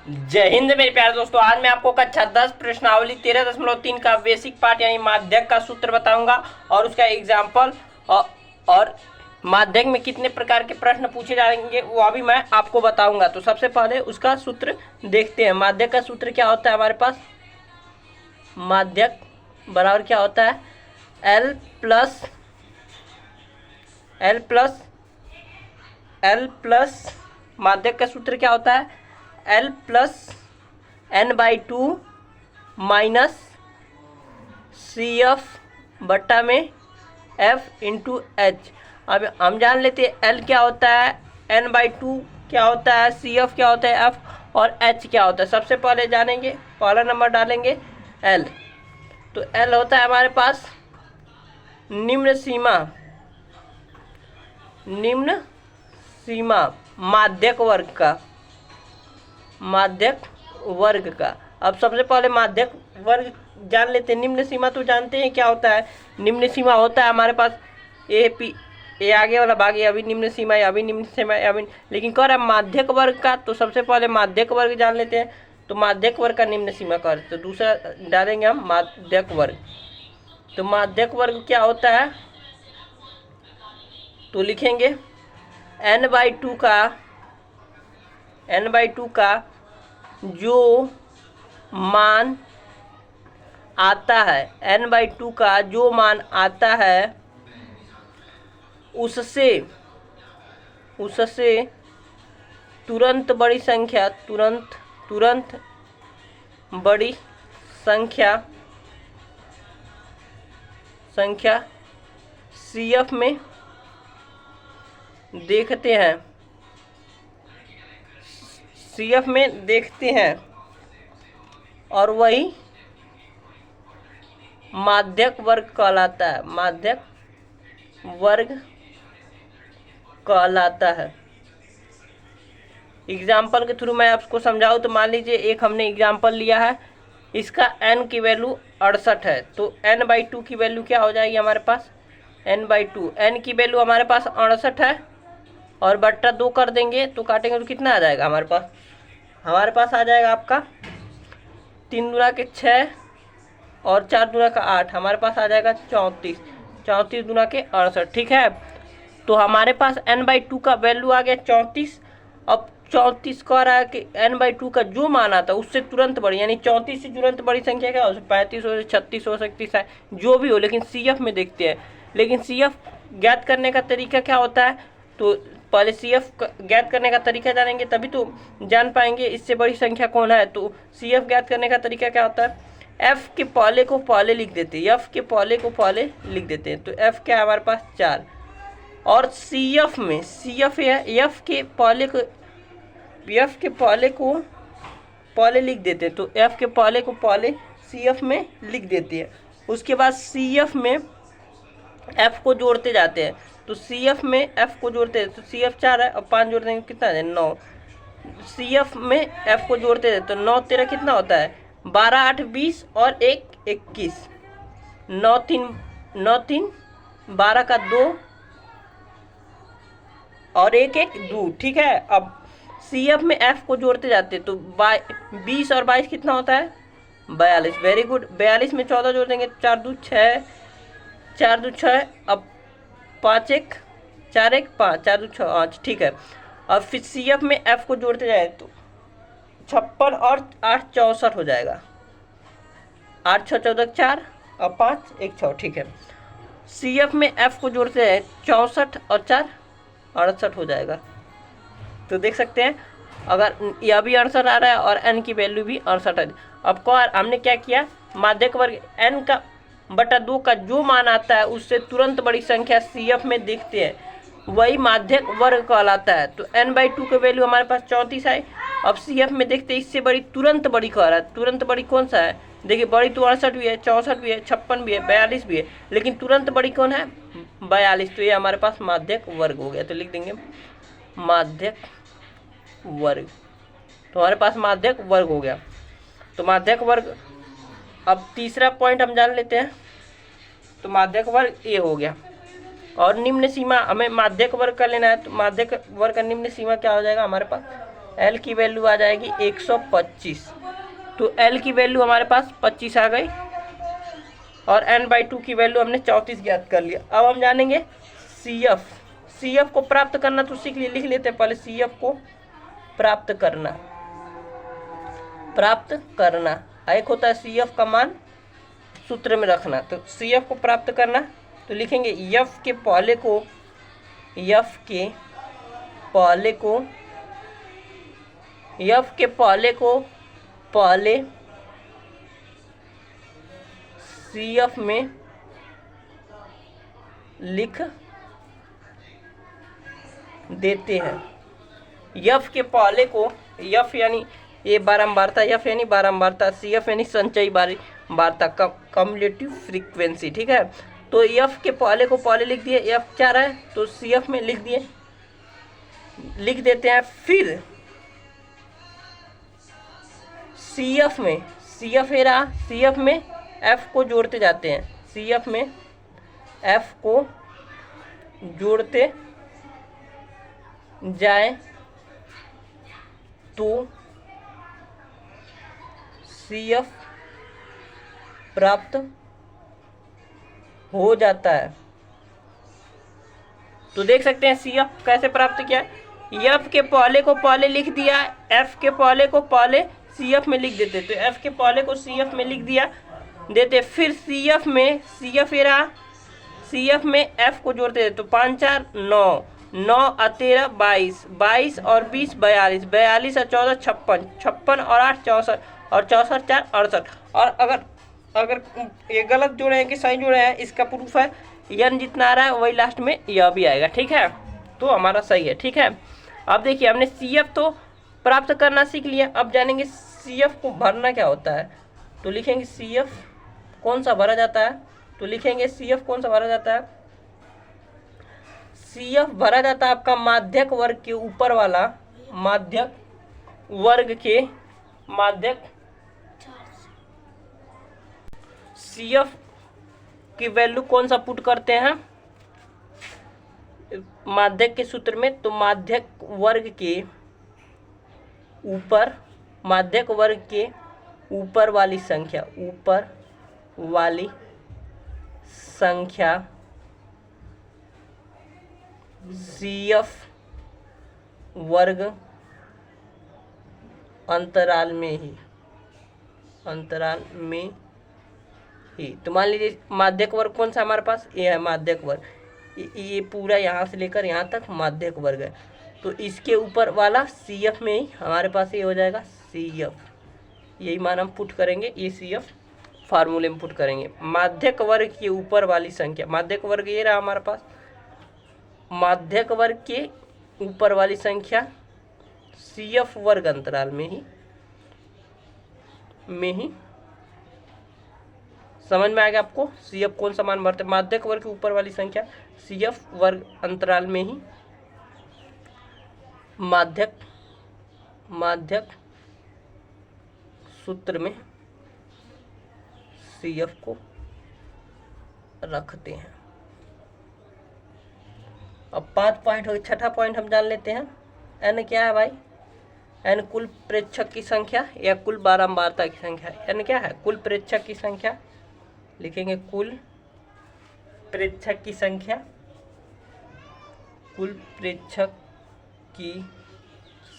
जय हिंद मेरे प्यारे दोस्तों। आज मैं आपको कक्षा 10 प्रश्नावली 13.3 का बेसिक पार्ट यानी माध्यक का सूत्र बताऊंगा और उसका एग्जाम्पल और माध्यक में कितने प्रकार के प्रश्न पूछे जाएंगे वो अभी मैं आपको बताऊंगा। तो सबसे पहले उसका सूत्र देखते हैं। माध्यक का सूत्र क्या होता है हमारे पास? माध्यक बराबर क्या होता है? L प्लस माध्यक का सूत्र क्या होता है? L plus n/2 minus CF बट्टा में F इंटू एच। अब हम जान लेते हैं L क्या होता है, n/2 क्या होता है, CF क्या होता है, F और H क्या होता है। सबसे पहले जानेंगे, पहला नंबर डालेंगे L। तो L होता है हमारे पास निम्न सीमा माध्यक वर्ग का। अब सबसे पहले माध्यक वर्ग जान लेते हैं। निम्न सीमा तो जानते हैं क्या होता है? निम्न सीमा होता है हमारे पास ए आगे वाला भाग, ये अभी निम्न सीमा है, अभी निम्न सीमा है, अभी। लेकिन कह रहा है माध्यक वर्ग का, तो सबसे पहले माध्यक वर्ग जान लेते हैं। तो माध्यक वर्ग का निम्न सीमा कर, तो दूसरा डालेंगे हम माध्यक वर्ग। तो माध्यक वर्ग क्या होता है? तो लिखेंगे n/2 का जो मान आता है, n/2 का जो मान आता है उससे तुरंत बड़ी संख्या CF में देखते हैं और वही माध्यक वर्ग कहलाता है। एग्जाम्पल के थ्रू मैं आपको समझाऊँ तो मान लीजिए एक हमने एग्जाम्पल लिया है, इसका n की वैल्यू 68 है। तो n/2 की वैल्यू क्या हो जाएगी हमारे पास? n/2 n की वैल्यू हमारे पास 68 है और बट्टा 2 कर देंगे तो काटेंगे तो कितना आ जाएगा हमारे पास? हमारे पास आ जाएगा आपका 3 दूना के 6 और 4 दूना का 8, हमारे पास आ जाएगा 34 दूना के 68। ठीक है, तो हमारे पास n/2 का वैल्यू आ गया 34। अब 34 कह रहा है कि n/2 का जो मान आता है उससे तुरंत बड़ी, यानी 34 से तुरंत बड़ी संख्या क्या हो सकती है? 35 हो, 36 हो सकती है, जो भी हो, लेकिन CF में देखते हैं। लेकिन CF ज्ञात करने का तरीका क्या होता है? तो पहले CF ज्ञात करने का तरीका जानेंगे तभी तो जान पाएंगे इससे बड़ी संख्या कौन है। तो CF ज्ञात करने का तरीका क्या होता है? F के पहले को पहले लिख देते हैं, F के पहले को पहले लिख देते हैं। तो F क्या है हमारे पास? 4। और CF में CF है F के पहले को पहले लिख देते हैं। तो F के पहले को पहले CF में लिख देते हैं। उसके बाद CF में F को जोड़ते जाते हैं। तो CF में F को जोड़ते हैं, तो CF 4 है और 5 जोड़ देंगे कितना है? 9। CF में F को जोड़ते हैं तो 9 13 कितना होता है? 12 8 20 और 1 21। 9 3 12 का 2 और 1 1 2। ठीक है, अब CF में F को जोड़ते जाते हैं तो 20 और 22 कितना होता है? 42। Very good. 42 में 14 जोड़ देंगे, 4 2 6, 4 2 6, अब 5 1 4 1 5, 4 2 6 5। ठीक है, अब फिर CF में F को जोड़ते जाए तो 56 और 8 64 हो जाएगा। 8 6 14 4 और 5 1 6। ठीक है, CF में F को जोड़ते हैं 64 और 4 68 हो जाएगा। तो देख सकते हैं अगर यह भी 68 आ रहा है और n की वैल्यू भी 68 है। अब हमने क्या किया? माध्यक वर्ग n का बटा 2 का जो मान आता है उससे तुरंत बड़ी संख्या CF में देखते हैं, वही माध्यक वर्ग कहलाता है। तो n/2 की वैल्यू हमारे पास 34 है। अब CF में देखते हैं इससे बड़ी तुरंत बड़ी कह रहा है। तुरंत बड़ी कौन सा है? देखिए बड़ी तो 68 भी है, 64 भी है, 56 भी है, 42 भी है, लेकिन तुरंत बड़ी कौन है? 42। तो ये हमारे पास माध्यक वर्ग हो गया। तो लिख देंगे माध्यक वर्ग। तो हमारे पास माध्यक वर्ग हो गया। तो माध्यक वर्ग, अब तीसरा पॉइंट हम जान लेते हैं। तो माध्यक वर्ग ये हो गया। और निम्न सीमा हमें माध्यक वर्ग का लेना है, तो माध्यक वर्ग का निम्न सीमा क्या हो जाएगा हमारे पास? एल की वैल्यू आ जाएगी 125। तो एल की वैल्यू हमारे पास 25 आ गई और n/2 की वैल्यू हमने 34 ज्ञात कर लिया। अब हम जानेंगे CF। CF को प्राप्त करना तो लिख लेते हैं पहले। CF को प्राप्त करना एक होता है CF का मान सूत्र में रखना। तो CF को प्राप्त करना तो लिखेंगे F के पहले पहले CF में लिख देते हैं। F के पहले को, F यानी ये बारंबारता, F यानी बारंबारता, CF यानी संचयी बारंबारता, कम्युलेटिव फ्रीक्वेंसी, ठीक है। तो F के पहले को पहले लिख दिए, F क्या रहा है तो CF में लिख देते हैं। फिर CF में CF में F को जोड़ते जाते हैं। CF में F को जोड़ते जाए तो CF प्राप्त हो जाता है। तो देख सकते हैं CF कैसे प्राप्त किया। F के पहले को पहले लिख दिया, F के पहले को पहले CF में लिख देते। तो F के पहले को CF में लिख दिया देते, फिर CF में F को जोड़ते थे। तो 5 4 9, 9 और 13 22, 22 और 20 42, 42 और 14 56, 56 और 8 64 और 64 4 68। और अगर ये गलत जोड़े हैं कि सही जोड़े हैं, इसका प्रूफ है n जितना आ रहा है वही लास्ट में यह भी आएगा, ठीक है। तो हमारा सही है, ठीक है। अब देखिए हमने CF तो प्राप्त करना सीख लिया। अब जानेंगे CF को भरना क्या होता है। तो लिखेंगे CF कौन सा भरा जाता है। तो लिखेंगे CF कौन सा भरा जाता है। CF भरा जाता है आपका माध्यक वर्ग के ऊपर वाला, CF की वैल्यू कौन सा पुट करते हैं माध्यक के सूत्र में। तो माध्यक वर्ग के ऊपर वाली संख्या CF वर्ग अंतराल में ही। तो मान लीजिए माध्यक वर्ग कौन सा हमारे पास, ये है माध्यक वर्ग। ये पूरा यहाँ से लेकर यहाँ तक माध्यक वर्ग है। तो इसके ऊपर वाला CF में ही हमारे पास ये हो जाएगा CF। यही मान हम पुट करेंगे, ये CF फार्मूले में पुट करेंगे। माध्यक वर्ग के ऊपर वाली संख्या, माध्यक वर्ग ये रहा हमारे पास, माध्यक वर्ग के ऊपर वाली संख्या CF वर्ग अंतराल में ही समझ में आ गया आपको। CF कौन सा मान भरते, माध्यक वर्ग के ऊपर वाली संख्या CF वर्ग अंतराल में ही माध्यक सूत्र में CF को रखते हैं। अब 5 पॉइंट हो गए। छठा पॉइंट हम जान लेते हैं। n क्या है भाई, n कुल प्रेक्षक की संख्या या कुल बारंबारता की संख्या। n क्या है, कुल प्रेक्षक की संख्या। लिखेंगे कुल प्रेक्षक की संख्या, कुल प्रेक्षक की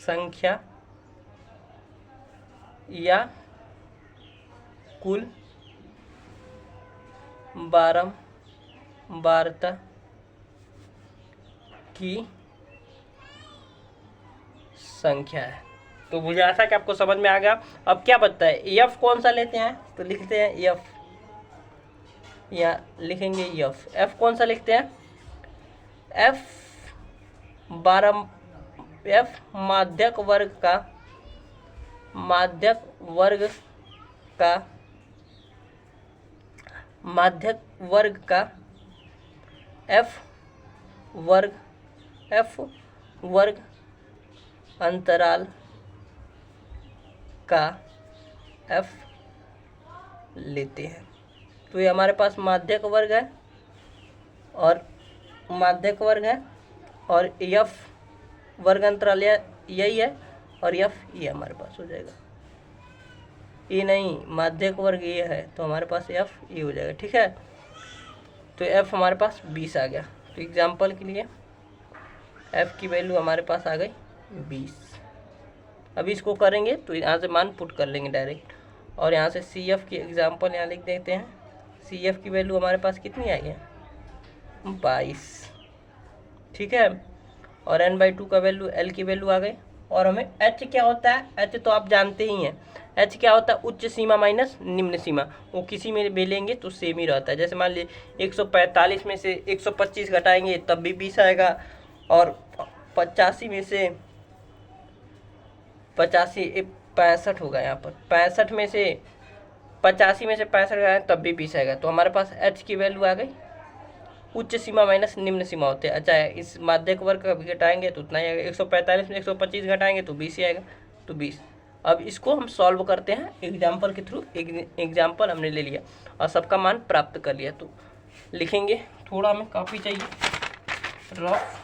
संख्या या कुल बारंबारता की संख्या है। तो मुझे आशा कि आपको समझ में आ गया। अब क्या बचता है, F कौन सा लेते हैं। तो लिखते हैं F, या लिखेंगे F कौन सा लिखते हैं। F माध्यक वर्ग का F वर्ग अंतराल का F लेते हैं। तो ये हमारे पास माध्यक वर्ग है और F वर्ग अंतराल यही है। और एफ ये हमारे पास हो जाएगा। ये नहीं, माध्यक वर्ग ये है तो हमारे पास एफ ये हो जाएगा। ठीक है, तो एफ हमारे पास 20 आ गया। तो एग्जाम्पल के लिए एफ की वैल्यू हमारे पास आ गई 20। अब इसको करेंगे तो यहाँ से मान पुट कर लेंगे डायरेक्ट, और यहाँ से सी एफ की एग्जाम्पल यहाँ लिख देते हैं। सी एफ की वैल्यू हमारे पास कितनी आई है 22। ठीक है, और n/2 का वैल्यू एल की वैल्यू आ गई। और हमें h क्या होता है, h तो आप जानते ही हैं, h क्या होता है उच्च सीमा माइनस निम्न सीमा। वो किसी में भी लेंगे तो सेम ही रहता है। जैसे मान लीजिए 145 में से 125 घटाएंगे तब भी 20 आएगा, और 85 में से 65 होगा यहाँ पर, 65 में से 85 में से 65 घटाएं तब भी 20 आएगा। तो हमारे पास h की वैल्यू आ गई उच्च सीमा माइनस निम्न सीमा होते हैं। अच्छा, इस माध्यक वर्ग का भी घटाएंगे तो उतना ही आएगा। 145 में 125 घटाएंगे तो 20 ही आएगा, तो 20। अब इसको हम सॉल्व करते हैं एग्जाम्पल के थ्रू। एग्जाम्पल हमने ले लिया और सबका मान प्राप्त कर लिया। तो लिखेंगे, थोड़ा हमें कॉपी चाहिए रफ।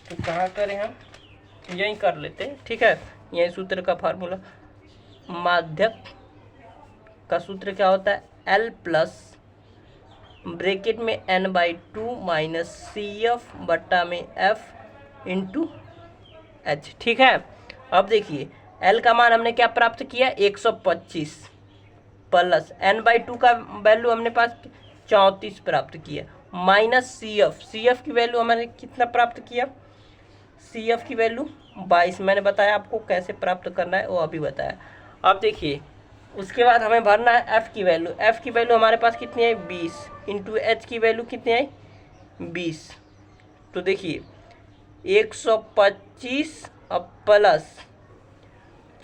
तो कहाँ करें हम, यहीं कर लेते हैं। ठीक है, यही सूत्र का फार्मूला, माध्यक का सूत्र क्या होता है L प्लस ब्रैकेट में n/2 माइनस सी एफ बट्टा में f इंटू एच। ठीक है, अब देखिए L का मान हमने क्या प्राप्त किया 125 प्लस n/2 का वैल्यू हमने पास 34 प्राप्त किया, माइनस सी एफ की वैल्यू हमने कितना प्राप्त किया, सी एफ की वैल्यू 22। मैंने बताया आपको कैसे प्राप्त करना है, वो अभी बताया। अब देखिए उसके बाद हमें भरना है एफ़ की वैल्यू। एफ़ की वैल्यू हमारे पास कितनी है 20 इंटू एच की वैल्यू कितनी है 20। तो देखिए 125 अब प्लस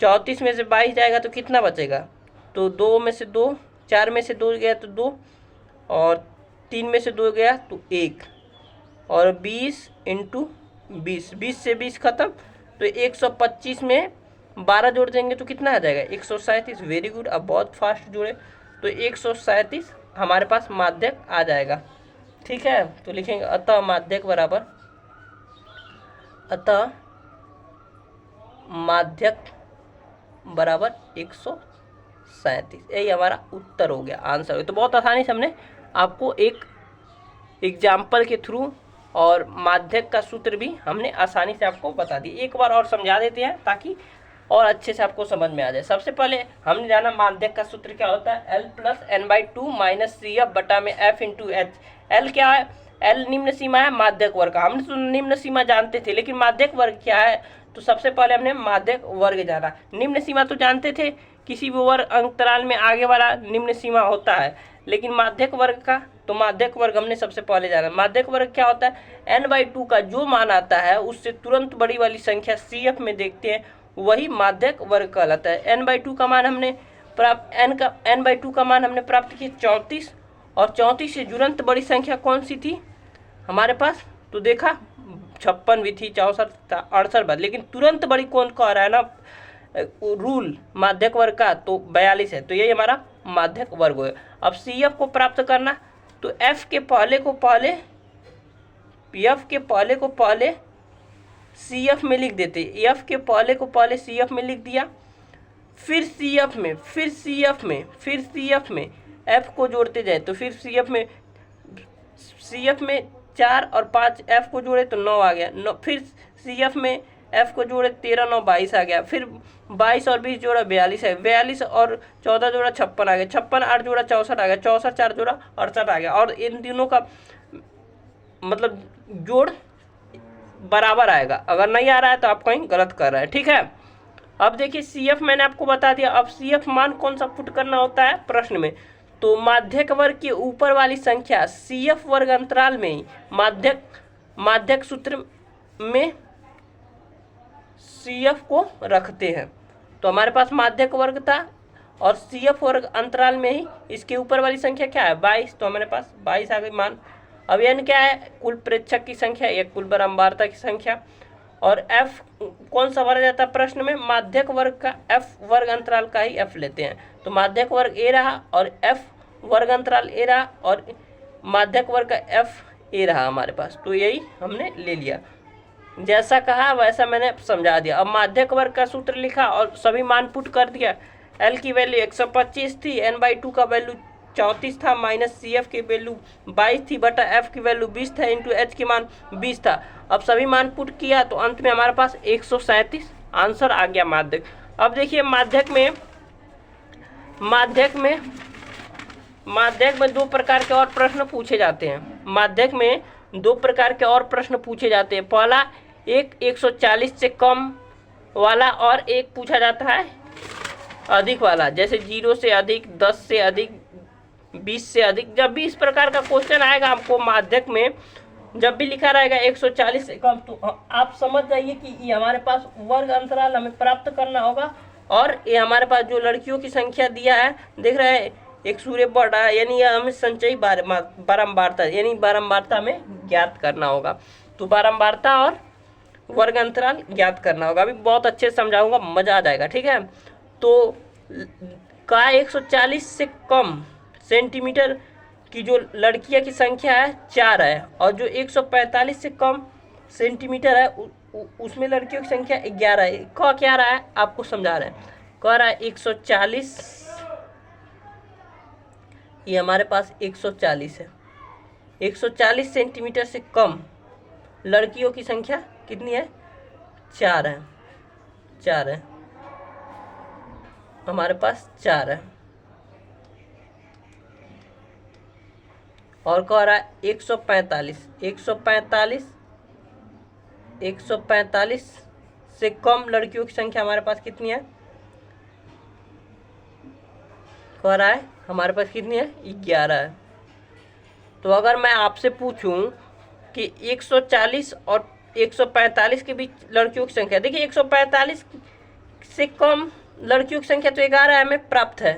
34 में से 22 जाएगा तो कितना बचेगा, तो 2 में से 2, 4 में से 2 गया तो 2, और 3 में से 2 गया तो 1, और 20 इंटू 20, 20 से 20 खत्म। तो 125 में 12 जोड़ देंगे तो कितना आ जाएगा 137। वेरी गुड, अब बहुत फास्ट जोड़े। तो 137 हमारे पास माध्यक आ जाएगा। ठीक है, तो लिखेंगे अतः माध्यक बराबर, अतः माध्यक बराबर 137। यही हमारा उत्तर हो गया, आंसर हो गया। तो बहुत आसानी से हमने आपको एक एग्जाम्पल के थ्रू और माध्यक का सूत्र भी हमने आसानी से आपको बता दी। एक बार और समझा देते हैं ताकि और अच्छे से आपको समझ में आ जाए। सबसे पहले हमने जाना माध्यक का सूत्र क्या होता है, L plus n/2 minus C F बटा में f इंटू एच। L क्या है, L निम्न सीमा है माध्यक वर्ग का। हमने तो निम्न सीमा जानते थे, लेकिन माध्यक वर्ग क्या है, तो सबसे पहले हमने माध्यक वर्ग जाना। निम्न सीमा तो जानते थे, किसी भी वर्ग अंतराल में आगे वाला निम्न सीमा होता है, लेकिन माध्यक वर्ग का, तो माध्यक वर्ग हमने सबसे पहले जाना। माध्यक वर्ग क्या होता है, n/2 का जो मान आता है उससे तुरंत बड़ी वाली संख्या CF में देखते हैं, वही माध्यक वर्ग कहलाता है। n/2 का मान हमने प्राप्त, n/2 का मान हमने प्राप्त किया 34, और 34 से तुरंत बड़ी संख्या कौन सी थी हमारे पास, तो देखा 56 भी थी, 64 था, 68 बार, लेकिन तुरंत बड़ी कौन कह रहा है ना रूल माध्यक वर्ग का, तो 42 है। तो यही हमारा माध्यक वर्ग है। अब CF को प्राप्त करना, तो F के पहले को पहले, F के पहले को पहले CF में लिख देते, F के पहले को पहले CF में लिख दिया, फिर CF में, फिर CF में, फिर CF में F को जोड़ते जाए, तो फिर CF में 4 और 5 F को जोड़े तो 9 आ गया, 9, फिर CF में F को जोड़े 13 9 22 आ गया, फिर 22 और 20 जोड़ा 42 है, 42 और 14 जोड़ा 56 आ गया, 56 8 जोड़ा 64 आ गया, 64 4 जोड़ा 68 आ गया। और इन तीनों का मतलब जोड़ बराबर आएगा। अगर नहीं आ रहा है तो आप कहीं गलत कर रहे हैं। ठीक है, अब देखिए CF मैंने आपको बता दिया। अब CF मान कौन सा पुट करना होता है प्रश्न में, तो माध्यक वर्ग के ऊपर वाली संख्या CF वर्ग अंतराल में ही माध्यक सूत्र में CF को रखते हैं। तो हमारे पास माध्यक वर्ग था और CF वर्ग अंतराल में ही इसके ऊपर वाली संख्या क्या है 22, तो हमारे पास 22 आ गई मान। अब n क्या है, कुल प्रेक्षक की संख्या या कुल बारंबारता की संख्या, और f कौन सा भरा जाता है प्रश्न में, माध्यक वर्ग का f वर्ग अंतराल का ही f लेते हैं। तो माध्यक वर्ग a रहा और f वर्ग अंतराल a रहा, और माध्यक वर्ग का एफ ए रहा हमारे पास, तो यही हमने ले लिया, जैसा कहा वैसा मैंने समझा दिया। अब माध्यक वर्ग का सूत्र लिखा और सभी मान पुट कर दिया। एल की वैल्यू 125 थी, n/2 का वैल्यू 34 था, माइनस सी एफ की वैल्यू 22 थी, बटा एफ की वैल्यू 20 था, इंटू एच की मान 20 था। अब सभी मान पुट किया तो अंत में हमारे पास 137 आंसर आ गया माध्यक। अब देखिए माध्यक में दो प्रकार के और प्रश्न पूछे जाते हैं। माध्यक में दो प्रकार के और प्रश्न पूछे जाते हैं। पहला एक 140 से कम वाला और एक पूछा जाता है अधिक वाला, जैसे 0 से अधिक, 10 से अधिक, 20 से अधिक। जब भी इस प्रकार का क्वेश्चन आएगा आपको माध्यक में, जब भी लिखा रहेगा 140 से कम, तो आप समझ जाइए कि ये हमारे पास वर्ग अंतराल हमें प्राप्त करना होगा। और ये हमारे पास जो लड़कियों की संख्या दिया है, देख रहे हैं, एक सूर्य बड़ा, यानी हमें संचयी बारंबारता, यानी बारंबारता में ज्ञात करना होगा। तो बारंबारता और वर्ग अंतराल ज्ञात करना होगा। अभी बहुत अच्छे से समझाऊंगा, मजा आ जाएगा, ठीक है। तो का 140 से कम सेंटीमीटर की जो लड़कियां की संख्या है 4 है, और जो 145 से कम सेंटीमीटर है उसमें लड़कियों की संख्या 11 है। कह क्या रहा है आपको समझा रहे हैं, कह रहा है 140, ये हमारे पास 140 है, 140 सेंटीमीटर से कम लड़कियों की संख्या कितनी है, 4 है, 4 है, हमारे पास 4 है। और कह रहा है 145 से कम लड़कियों की संख्या हमारे पास कितनी है, कह रहा है हमारे पास कितनी है, 11 है। तो अगर मैं आपसे पूछूं कि 140 और 145 के बीच लड़कियों की संख्या, देखिए 145 से कम लड़कियों की संख्या तो 11 हमें प्राप्त है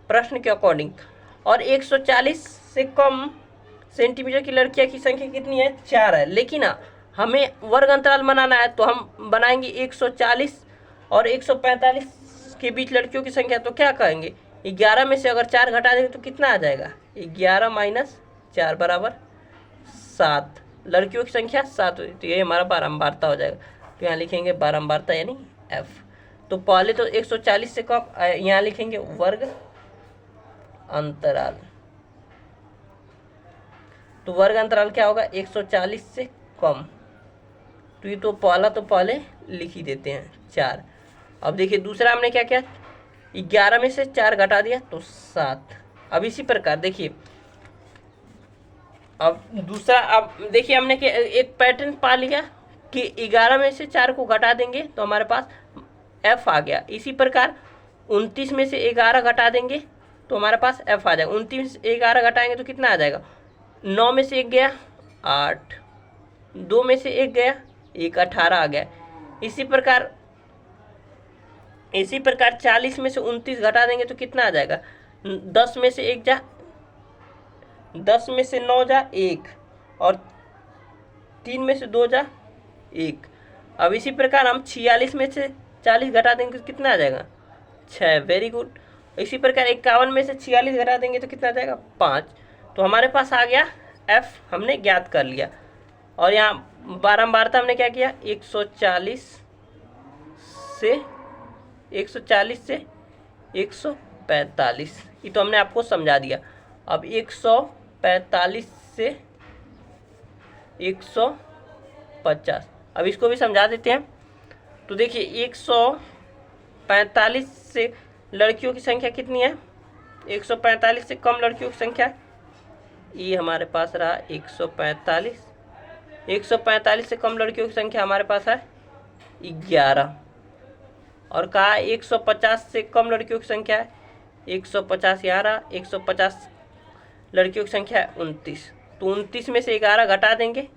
प्रश्न के अकॉर्डिंग, और 140 से कम सेंटीमीटर की लड़कियां की संख्या कितनी है, 4 है। लेकिन हमें वर्ग अंतराल बनाना है, तो हम बनाएंगे 140 और 145 के बीच लड़कियों की संख्या, तो क्या कहेंगे, 11 में से अगर 4 घटा देंगे तो कितना आ जाएगा, 11 माइनस 4 बराबर 7, लड़कियों की संख्या 7 हुई, तो ये हमारा बारंबारता हो जाएगा। तो यहाँ लिखेंगे बारंबारता यानी एफ। तो पहले तो 140 से कम, यहाँ लिखेंगे वर्ग अंतराल, तो वर्ग अंतराल क्या होगा, 140 से कम। तो ये तो पहले लिख ही देते हैं 4। अब देखिए दूसरा हमने क्या किया, 11 में से 4 घटा दिया तो 7। अब इसी प्रकार देखिए, अब दूसरा, अब देखिए हमने एक पैटर्न पा लिया कि 11 में से 4 को घटा देंगे तो हमारे पास एफ आ गया। इसी प्रकार 29 में से 11 घटा देंगे तो हमारे पास एफ आ जाएगा। 29 में से 11 घटाएंगे तो कितना आ जाएगा, 9 में से 1 गया 8, 2 में से 1 गया 1, 18 आ गया। इसी प्रकार 40 में से 29 घटा देंगे तो कितना आ जाएगा, 10 में से 1 जा 10 में से 9 जा 1, और 3 में से 2 जा 1। अब इसी प्रकार हम 46 में से 40 घटा देंगे तो कितना आ जाएगा, 6, वेरी गुड। इसी प्रकार 51 में से 46 घटा देंगे तो कितना आ जाएगा, 5। तो हमारे पास आ गया एफ, हमने ज्ञात कर लिया। और यहाँ बारंबारता हमने क्या किया, 140 से 145, ये तो हमने आपको समझा दिया। अब 145 से 150, अब इसको भी समझा देते हैं। तो देखिए 145 से लड़कियों की संख्या कितनी है, 145 से कम लड़कियों की संख्या, ये हमारे पास रहा 145। 145 से कम लड़कियों की संख्या हमारे पास है 11, और कहा 150 से कम लड़कियों की संख्या है 150, यहाँ रहा 150 लड़कियों की संख्या है 29। तो 29 में से 11 घटा देंगे,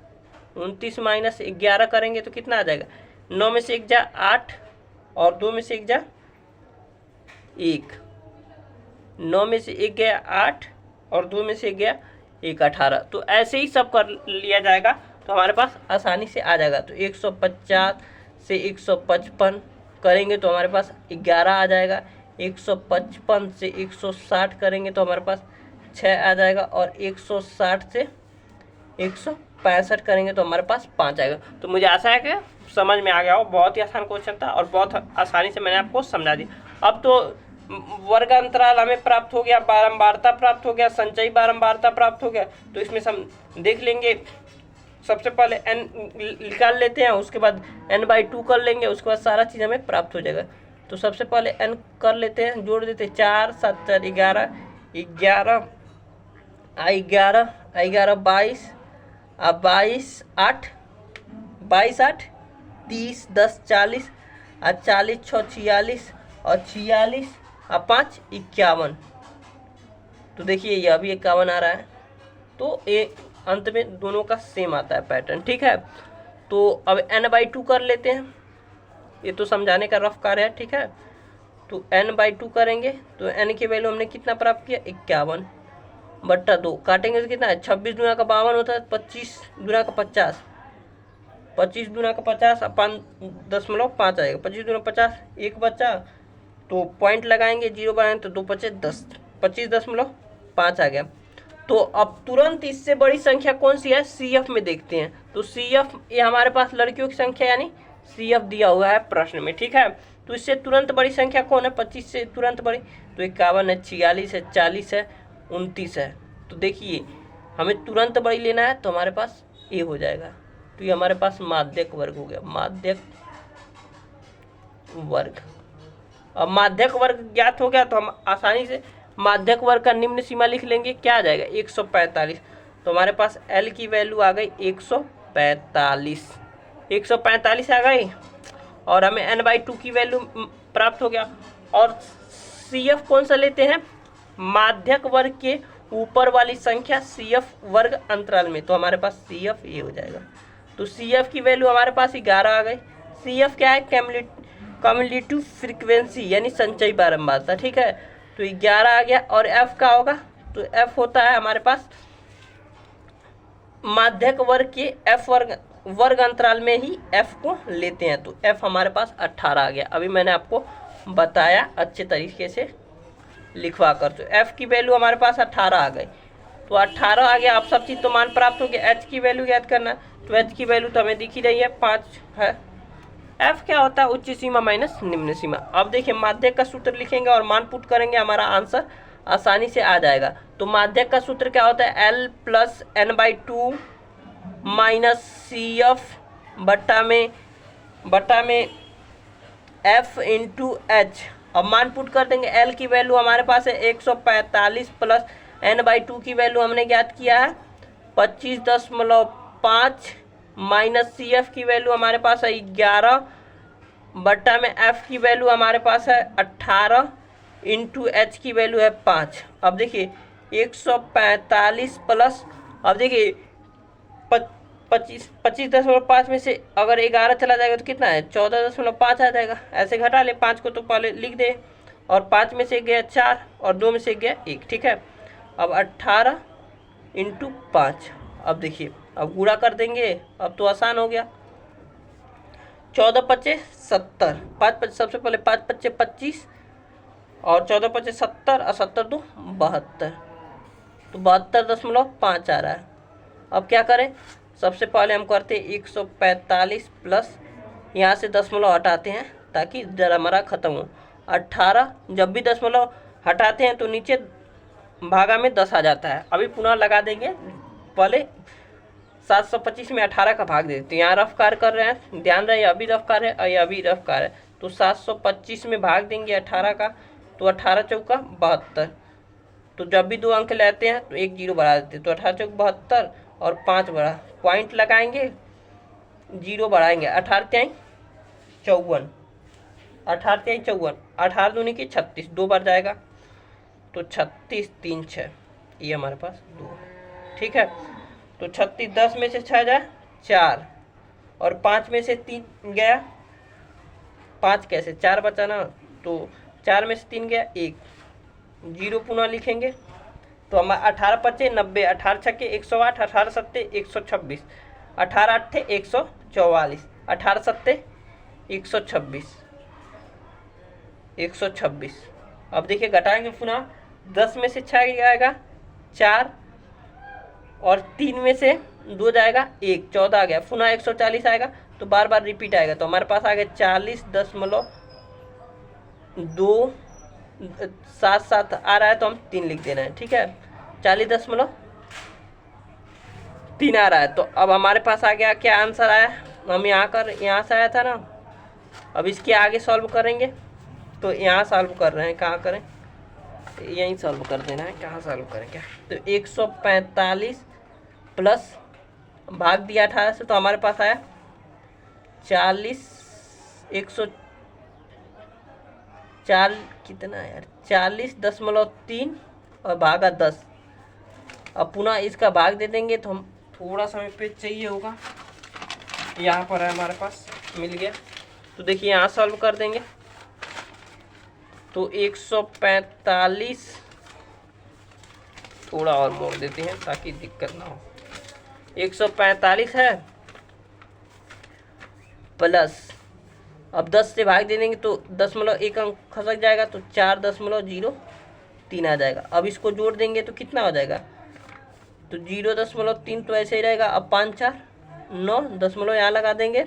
29 माइनस 11 करेंगे तो कितना आ जाएगा, 9 में से 1 जा 8, और 2 में से 1 जा 1, 9 में से 1 गया 8, और 2 में से 1 गया 1, 18। तो ऐसे ही सब कर लिया जाएगा तो हमारे पास आसानी से आ जाएगा। तो 150 से 155 करेंगे तो हमारे पास 11 आ जाएगा, 155 से 160 करेंगे तो हमारे पास 6 आ जाएगा, और 160 से 165 करेंगे तो हमारे पास 5 आएगा। तो मुझे आशा है कि समझ में आ गया हो। बहुत ही आसान क्वेश्चन था और बहुत आसानी से मैंने आपको समझा दिया। अब तो वर्ग अंतराल हमें प्राप्त हो गया, बारंबारता प्राप्त हो गया, संचयी बारंबारता प्राप्त हो गया। तो इसमें हम देख लेंगे, सबसे पहले n निकाल लेते हैं, उसके बाद n/2 कर लेंगे, उसके बाद सारा चीज़ हमें प्राप्त हो जाएगा। तो सबसे पहले n कर लेते हैं, जोड़ देते हैं, 4 7 4 11, 11 11 11 22, अब 22 8 30 10 40, और 40 6 46, और 46 और 5 51। तो देखिए यह भी 51 आ रहा है। तो ये अंत में दोनों का सेम आता है पैटर्न, ठीक है। तो अब n/2 कर लेते हैं, ये तो समझाने का रफ कार्य है, ठीक है। तो n/2 करेंगे तो n की वैल्यू हमने कितना प्राप्त किया, 51/2। काटेंगे तो कितना है, 26 दूना का 52 होता है, 25 दूना का 50, 25 दूना का 50, 5.5 आएगा, 25 दूना 50, एक बचा तो पॉइंट लगाएंगे, 0 बनाएंगे तो 2 5 10, 25.5 आ गया। तो अब तुरंत इससे बड़ी संख्या कौन सी है, CF में देखते हैं। तो CF ये हमारे पास लड़कियों की संख्या यानी CF दिया हुआ है प्रश्न में, ठीक है। तो इससे तुरंत बड़ी संख्या कौन है, 25 से तुरंत बड़ी, तो 51 है, 46 है, 40 है, 29 है। तो देखिए हमें तुरंत बड़ी लेना है तो हमारे पास ये हो जाएगा। तो ये हमारे पास माध्यक वर्ग हो गया, माध्यक वर्ग। अब माध्यक वर्ग ज्ञात हो गया तो हम आसानी से माध्यक वर्ग का निम्न सीमा लिख लेंगे, क्या आ जाएगा, 145। तो हमारे पास L की वैल्यू आ गई 145, 145 आ गई, और हमें n/2 की वैल्यू प्राप्त हो गया। और CF कौन सा लेते हैं, माध्यक वर्ग के ऊपर वाली संख्या CF वर्ग अंतराल में। तो हमारे पास CF ये हो जाएगा। तो CF की वैल्यू हमारे पास 11 आ गई। CF क्या है, कम्युलेटिव फ्रीक्वेंसी यानी संचयी बारंबारता, ठीक है। तो 11 आ गया। और F का होगा, तो F होता है हमारे पास माध्यक वर्ग के F वर्ग अंतराल में ही F को लेते हैं। तो F हमारे पास 18 आ गया। अभी मैंने आपको बताया अच्छे तरीके से लिखवा कर। तो F की वैल्यू हमारे पास 18 आ गई। तो 18 आ गया। अब सब चीज़ तो मान प्राप्त हो गया। H की वैल्यू याद करना, तो H की वैल्यू तो हमें दिख ही रही है, 5 है। F क्या होता है, उच्च सीमा माइनस निम्न सीमा। अब देखिए माध्यक का सूत्र लिखेंगे और मान पुट करेंगे, हमारा आंसर आसानी से आ जाएगा। तो माध्यक का सूत्र क्या होता है, L + n/2 - CF बटा में F × H। अब मान पुट कर देंगे। L की वैल्यू हमारे पास है 145 प्लस n/2 की वैल्यू हमने ज्ञात किया है 25.5 माइनस CF की वैल्यू हमारे पास है 11 बटा में F की वैल्यू हमारे पास है 18 × H की वैल्यू है 5। अब देखिए 145 प्लस, अब देखिए 25.5 में से अगर 11 चला जाएगा तो कितना है, 14.5 आ जाएगा। ऐसे घटा ले, 5 को तो पहले लिख दे, और 5 में से गया 4 और 2 में से गया 1, ठीक है। अब 18 × 5, अब देखिए अब गुणा कर देंगे, अब तो आसान हो गया। 14 × 5 = 70, 5 सबसे पहले 5 × 5 = 25 और 14 × 5 = 70 और 70 × 2 = 72, तो 72.5 आ रहा है। अब क्या करें, सबसे पहले हम करते हैं 145 प्लस यहाँ से दशमलव हटाते हैं ताकि जरामरा खत्म हो। 18 जब भी दशमलव हटाते हैं तो नीचे भागा में 10 आ जाता है। अभी पुनः लगा देंगे, पहले 725 में 18 का भाग देते हैं। यहाँ रफ कार्य कर रहे हैं, ध्यान रहे, अभी रफ कार्य है और अभी रफ कार्य है। तो 725 में भाग देंगे 18 का, तो 18 चौका 72। तो जब भी 2 अंक लेते हैं तो 1 0 बढ़ा देते हैं, तो 18 चौक 72 और 5 बढ़ा, पॉइंट लगाएंगे, 0 बढ़ाएंगे, 18 3 54, 18 3 54, 18 दूनी की 36, 2 बढ़ जाएगा, तो 36 3 6, ये हमारे पास 2, ठीक है। तो 36 10 में से 6 जाए 4 और 5 में से 3 गया, 5 कैसे, 4 बचा ना, तो 4 में से 3 गया 1, 0 पुनः लिखेंगे। तो हमारा 18 × 5 = 90, 18 × 6 = 108, 18 × 7 = 126, 18 × 8 = 144, 18 × 7 = 126। अब देखिए घटाएंगे पुनः, 10 में से 6 आएगा 4 और 3 में से 2 जाएगा 1, 14 आ गया। पुनः 140 आएगा तो बार बार रिपीट आएगा, तो हमारे पास आ गया 40.2 7 7 आ रहा है तो हम 3 लिख देना है, ठीक है। 40.3 आ रहा है, तो अब हमारे पास आ गया क्या आंसर आया, हम यहाँ से आया था ना। अब इसके आगे सॉल्व करेंगे, तो यहाँ सॉल्व कर रहे हैं, कहाँ करें, यहीं सॉल्व कर देना है, कहाँ सॉल्व करें क्या। तो 145 प्लस भाग दिया 18 से, तो हमारे पास आया 40.3 और भागा 10। अब पुनः इसका भाग दे देंगे, तो हम थोड़ा समय पे चाहिए होगा, यहाँ पर है हमारे पास, मिल गया। तो देखिए यहाँ सॉल्व कर देंगे, तो 145 थोड़ा और मोड़ देते हैं ताकि दिक्कत ना हो। 145 है प्लस, अब 10 से भाग दे देंगे तो 10.1 अंक खसक जाएगा, तो 4.03 आ जाएगा। अब इसको जोड़ देंगे तो कितना हो जाएगा, तो 0.3 तो ऐसे ही रहेगा। अब 5 4 9 दशमलव यहाँ लगा देंगे,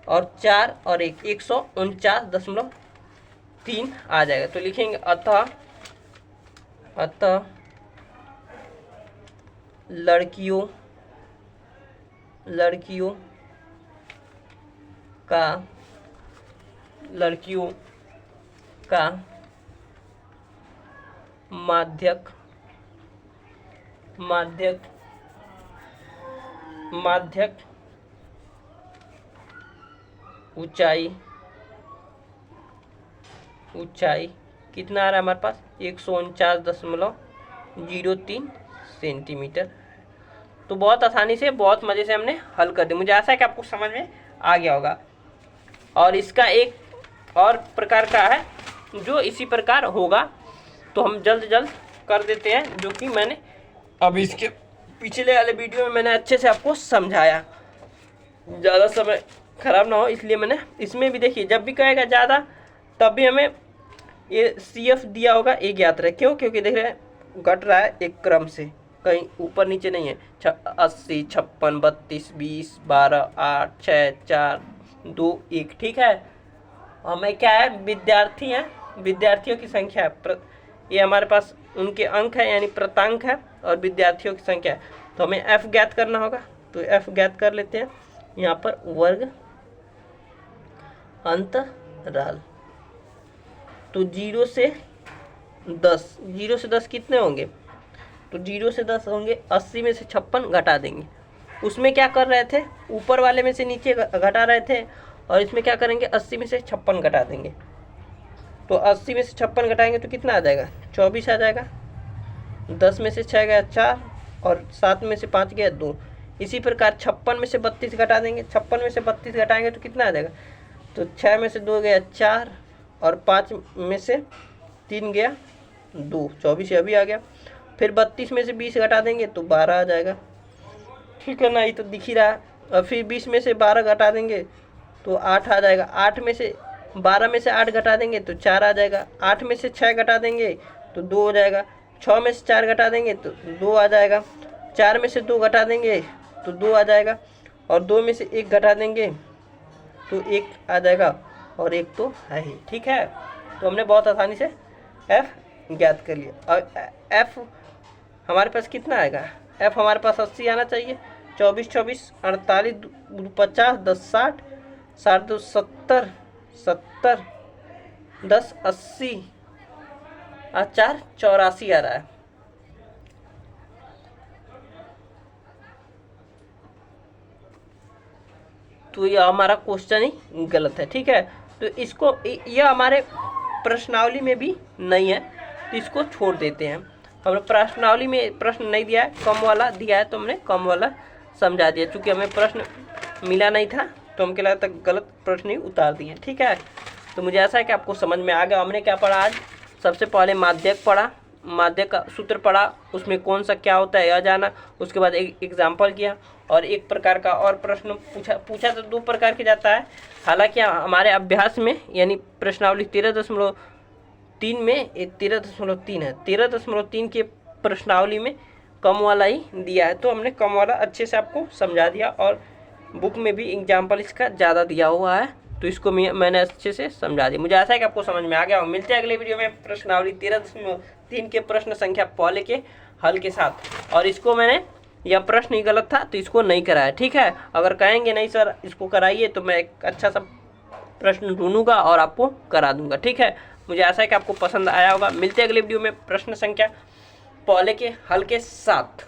और 4 और 1 149.3 आ जाएगा। तो लिखेंगे अतः लड़कियों का माध्यक ऊंचाई कितना आ रहा है हमारे पास, 149.03 सेंटीमीटर। तो बहुत आसानी से, बहुत मज़े से हमने हल कर दिया। मुझे आशा है कि आपको समझ में आ गया होगा। और इसका एक और प्रकार का है जो इसी प्रकार होगा, तो हम जल्द कर देते हैं, जो कि मैंने अब इसके पिछले वाले वीडियो में मैंने अच्छे से आपको समझाया। ज़्यादा समय खराब ना हो इसलिए मैंने इसमें भी, देखिए जब भी कहेगा ज़्यादा तब भी हमें ये CF दिया होगा, एक याद रहे। क्यों, क्योंकि देख रहे हैं घट रहा है एक क्रम से, कहीं ऊपर नीचे नहीं है। 80 56 32 20 12 8 6 4 2 1, ठीक है। हमें क्या है, विद्यार्थी हैं, विद्यार्थियों की संख्या है, ये हमारे पास उनके अंक है यानी प्रतांक है, और विद्यार्थियों की संख्या है। तो हमें F ज्ञात करना होगा, तो F ज्ञात कर लेते हैं। यहाँ पर वर्ग अंतराल, तो 0 से 10 कितने होंगे, तो 0 से 10 होंगे। 80 में से 56 घटा देंगे। उसमें क्या कर रहे थे, ऊपर वाले में से नीचे घटा रहे थे, और इसमें क्या करेंगे, 80 में से 56 घटा देंगे। तो 80 में से 56 घटाएंगे तो कितना आ जाएगा, 24 आ जाएगा। 10 में से 6 गया 4, और 7 में से 5 गया 2। इसी प्रकार 56 में से 32 घटा देंगे। 56 में से 32 घटाएंगे तो कितना आ जाएगा, तो 6 में से 2 गया 4, और 5 में से 3 गया 2, 24 अभी आ गया। फिर 32 में से 20 घटा देंगे तो 12 आ जाएगा, ठीक है ना, ये तो दिख ही रहा है। और फिर 20 में से 12 घटा देंगे तो 8 आ जाएगा। 8 में से 12 में से 8 घटा देंगे तो 4 आ जाएगा। 8 में से 6 घटा देंगे तो 2 हो जाएगा। 6 में से 4 घटा देंगे तो 2 आ जाएगा। 4 में से 2 घटा देंगे तो 2 आ जाएगा, और 2 में से 1 घटा देंगे तो 1 आ जाएगा, और 1 तो है ही, ठीक है। तो हमने बहुत आसानी से F ज्ञात कर लिया। और F हमारे पास कितना आएगा, F हमारे पास 80 आना चाहिए। 24 24 48 50 10 60 60 2 70 70 10 80 और 4 84 आ रहा है। तो यह हमारा क्वेश्चन ही गलत है, ठीक है। तो इसको, यह हमारे प्रश्नावली में भी नहीं है, तो इसको छोड़ देते हैं। हमने प्रश्नावली में प्रश्न नहीं दिया है, कम वाला दिया है, तो हमने कम वाला समझा दिया। चूँकि हमें प्रश्न मिला नहीं था तो हम क्या लगता है गलत प्रश्न ही उतार दिए, ठीक है। तो मुझे ऐसा है कि आपको समझ में आ गया। हमने क्या पढ़ा आज, सबसे पहले माध्यक पढ़ा, माध्यक का सूत्र पढ़ा, उसमें कौन सा क्या होता है यह जाना। उसके बाद एक एग्जाम्पल किया, और एक प्रकार का और प्रश्न पूछा तो 2 प्रकार के जाता है। हालांकि हमारे अभ्यास में यानी प्रश्नावली 13.3 में 13.3 है। 13.3 के प्रश्नावली में कम वाला ही दिया है, तो हमने कम वाला अच्छे से आपको समझा दिया, और बुक में भी एग्जाम्पल इसका ज़्यादा दिया हुआ है, तो इसको मैंने अच्छे से समझा दिया। मुझे आशा है कि आपको समझ में आ गया। और मिलते हैं अगले वीडियो में प्रश्नावली 13.3 के प्रश्न संख्या पहले के हल के साथ। और इसको मैंने, यह प्रश्न ही गलत था तो इसको नहीं कराया, ठीक है। अगर कहेंगे नहीं सर इसको कराइए तो मैं एक अच्छा सा प्रश्न ढूंढूंगा और आपको करा दूंगा, ठीक है। मुझे आशा है कि आपको पसंद आया होगा। मिलते हैं अगले वीडियो में प्रश्न संख्या पहले के हल के साथ।